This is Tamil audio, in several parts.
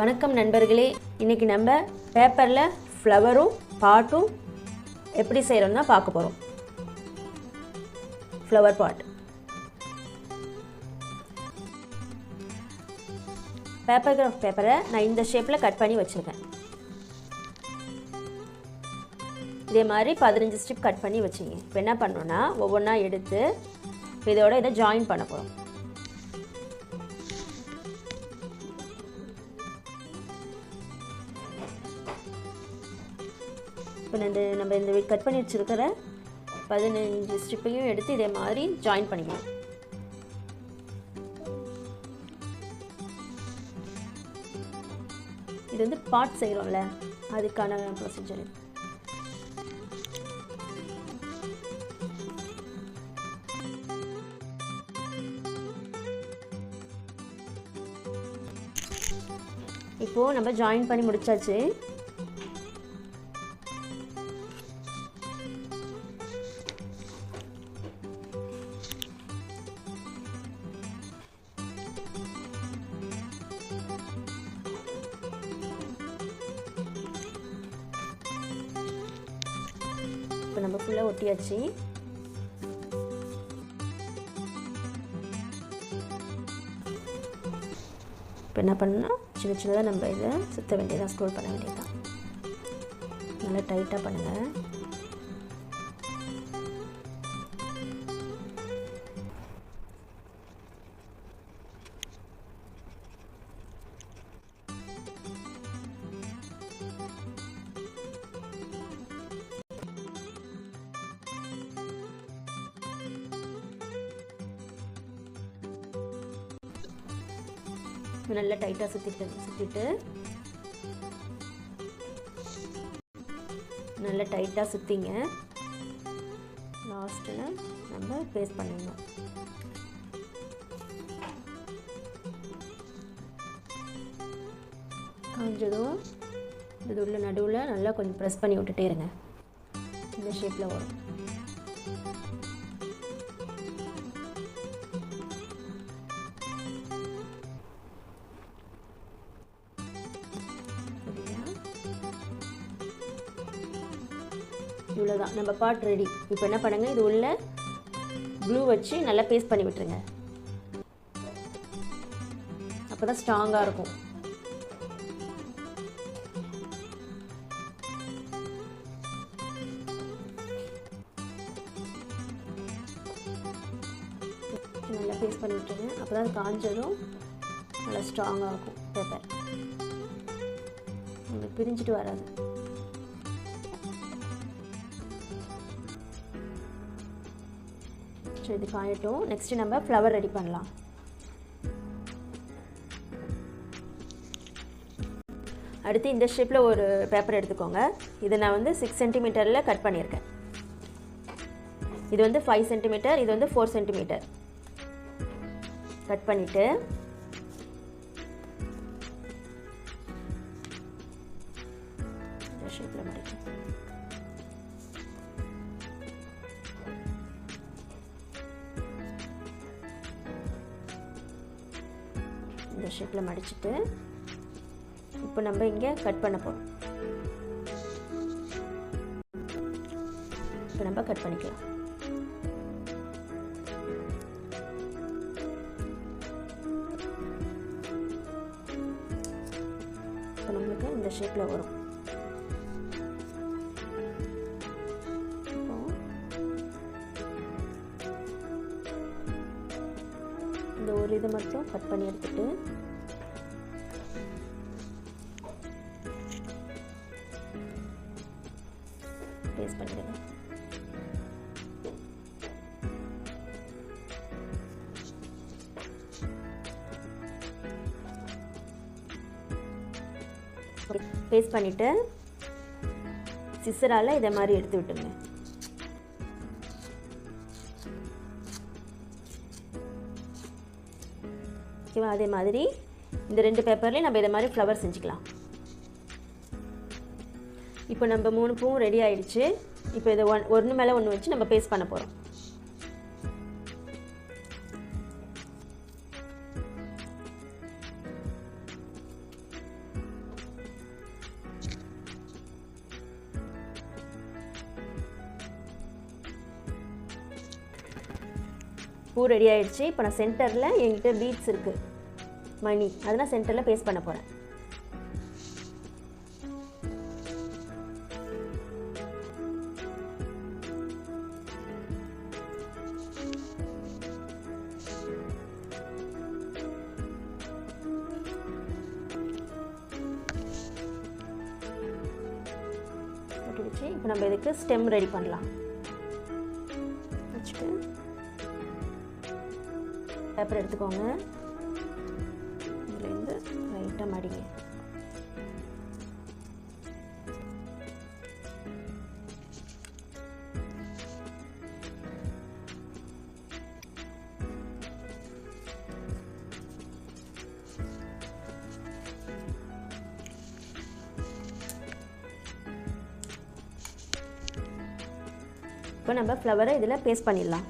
வணக்கம் நண்பர்களே, இன்றைக்கி நம்ம பேப்பரில் ஃப்ளவரும் பாட்டும் எப்படி செய்கிறோம்னா பார்க்க போகிறோம். ஃப்ளவர் பாட் பேப்பர் கிராஃப்ட் பேப்பரை நான் இந்த ஷேப்பில் கட் பண்ணி வச்சுருக்கேன். இதே மாதிரி 15 ஸ்ட்ரிப் கட் பண்ணி வச்சுங்க. இப்போ என்ன பண்ணோன்னா ஒவ்வொன்றா எடுத்து இதோட இதை ஜாயின் பண்ண போகிறோம். இப்போ நம்ம இந்த கட் பண்ணி வச்சுருக்கிற 15 ஸ்ட்ரிப்பையும் எடுத்து இதே மாதிரி ஜாயின் பண்ணிக்கணும். இது வந்து பாட் செய்கிறோம்ல, அதுக்கான ப்ரொசீஜர் இது. இப்போது நம்ம ஜாயின் பண்ணி முடிச்சாச்சு. இப்போ நம்ம ஃபுல்லாக ஒட்டியாச்சு. இப்போ என்ன பண்ணால் சின்ன சின்னதாக நம்ம இதை சுற்ற வேண்டியதான், ஸ்க்ரோல் பண்ண வேண்டியதான். நல்லா டைட்டாக பண்ணுங்கள். நல்லா டைட்டாக சுற்றிட்டு நல்லா டைட்டாக சுற்றிங்க. லாஸ்ட்டில் நம்ம பேஸ்ட் பண்ணிடணும். காஞ்சதும் இது உள்ள நடுவில் நல்லா கொஞ்சம் ப்ரெஸ் பண்ணி விட்டுட்டே இருங்க. இந்த ஷேப்பில் வரும். இவ்வளோதான், நம்ம பாட் ரெடி. இப்போ என்ன பண்ணுங்க, இது உள்ள க்ளூ வச்சு நல்லா பேஸ்ட் பண்ணி விட்டுருங்க. அப்போ தான் ஸ்ட்ராங்காக இருக்கும். நல்லா பேஸ்ட் பண்ணி விட்டுருங்க. அப்போ தான் காஞ்சதும் நல்லா ஸ்ட்ராங்காக இருக்கும் பேப்பர், உங்களுக்கு பிரிஞ்சிட்டு வராது. இது காயட்டும். நெக்ஸ்ட் நம்ம ஃப்ளவர் ரெடி பண்ணலாம். அடுத்து இந்த ஷேப்பில் ஒரு பேப்பர் எடுத்துக்கோங்க. இதை நான் வந்து 6 சென்டிமீட்டரில் கட் பண்ணியிருக்கேன். இது வந்து 5 சென்டிமீட்டர், இது வந்து 4 சென்டிமீட்டர் கட் பண்ணிவிட்டு இந்த ஷேப்பில் மடிக்கும். இந்த ஷேப்பில் மடிச்சுட்டு இப்போ நம்ம இங்கே கட் பண்ண போகிறோம். இப்போ நம்ம கட் பண்ணிக்கலாம். இப்போ நம்மளுக்கு இந்த ஷேப்பில் வரும். இந்த ஒரு இதை மட்டும் கட் பண்ணி எடுத்துட்டு பேஸ்ட் பண்ணிடுங்க. பேஸ்ட் பண்ணிவிட்டு சிசரால் இதை மாதிரி எடுத்து விட்டுருங்க. ஓகேவா? அதே மாதிரி இந்த 2 பேப்பர்லேயும் நம்ம இதை மாதிரி ஃப்ளவர் செஞ்சுக்கலாம். இப்போ நம்ம 3 பூவும் ரெடி ஆகிடுச்சு. இப்போ இதை ஒன்று மேலே ஒன்று வச்சு நம்ம பேஸ்ட் பண்ண போகிறோம். பூ ரெடி ஆகிடுச்சு. இப்போ நான் சென்டரில் என்கிட்ட பீட்ஸ் இருக்குது, மணி, அதை நான் சென்டரில் பேஸ்ட் பண்ண போகிறேன். இப்போ நம்ம இதுக்கு ஸ்டெம் ரெடி பண்ணலாம். வச்சுட்டு பேப்பர் எடுத்துக்கோங்க, இதுலேருந்து லைட்டாக மடிங்க. இப்போ நம்ம ஃப்ளவரை இதில் பேஸ்ட் பண்ணிடலாம்.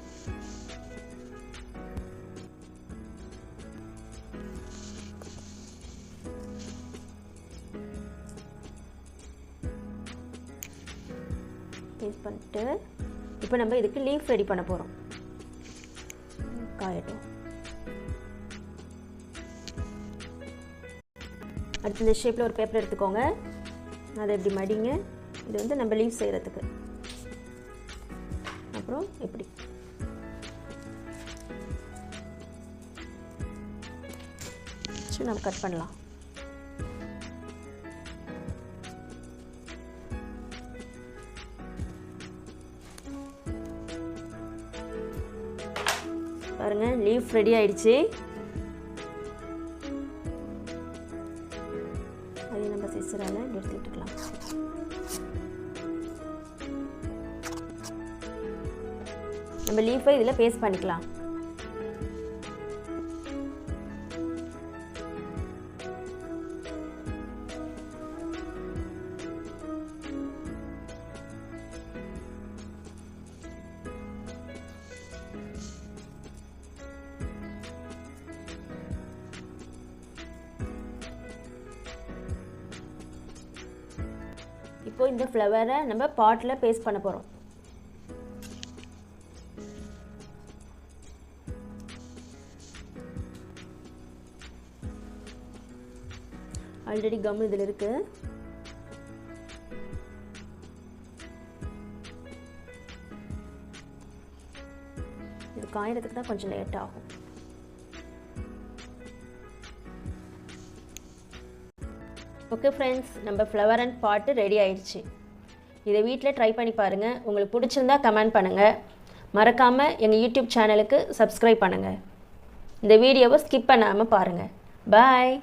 பேஸ்ட் பண்ணிட்டு இப்போ நம்ம இதுக்கு லீஃப் ரெடி பண்ண போகிறோம். காயட்டும். அடுத்து இந்த ஷேப்பில் ஒரு பேப்பர் எடுத்துக்கோங்க, அதை எப்படி மடிங்க. இது வந்து நம்ம லீஃப் செய்கிறதுக்கு. அப்புறம் எப்படி நம்ம கட் பண்ணலாம். பாருங்க, லீஃப் ரெடி ஆயிடுச்சு. அதை நம்ம சிசரால எடுத்து விட்டுக்கலாம். நம்ம லீஃபை இதில் பேஸ்ட் பண்ணிக்கலாம். இப்போ இந்த ஃப்ளவரை நம்ம பாட்டில் பேஸ்ட் பண்ண போகிறோம். ஆல்ரெடி கம் இதில் இருக்கு. இது காயறதுக்கு தான் கொஞ்சம் லேட் ஆகும். ஓகே ஃப்ரெண்ட்ஸ், நம்ம ஃப்ளவர் அண்ட் பாட்டு ரெடி ஆயிடுச்சு. இதை வீட்டில் ட்ரை பண்ணி பாருங்கள். உங்களுக்கு பிடிச்சிருந்தா கமெண்ட் பண்ணுங்கள். மறக்காமல் எங்கள் யூடியூப் சேனலுக்கு சப்ஸ்கிரைப் பண்ணுங்கள். இந்த வீடியோவை ஸ்கிப் பண்ணாமல் பாருங்கள். பாய்.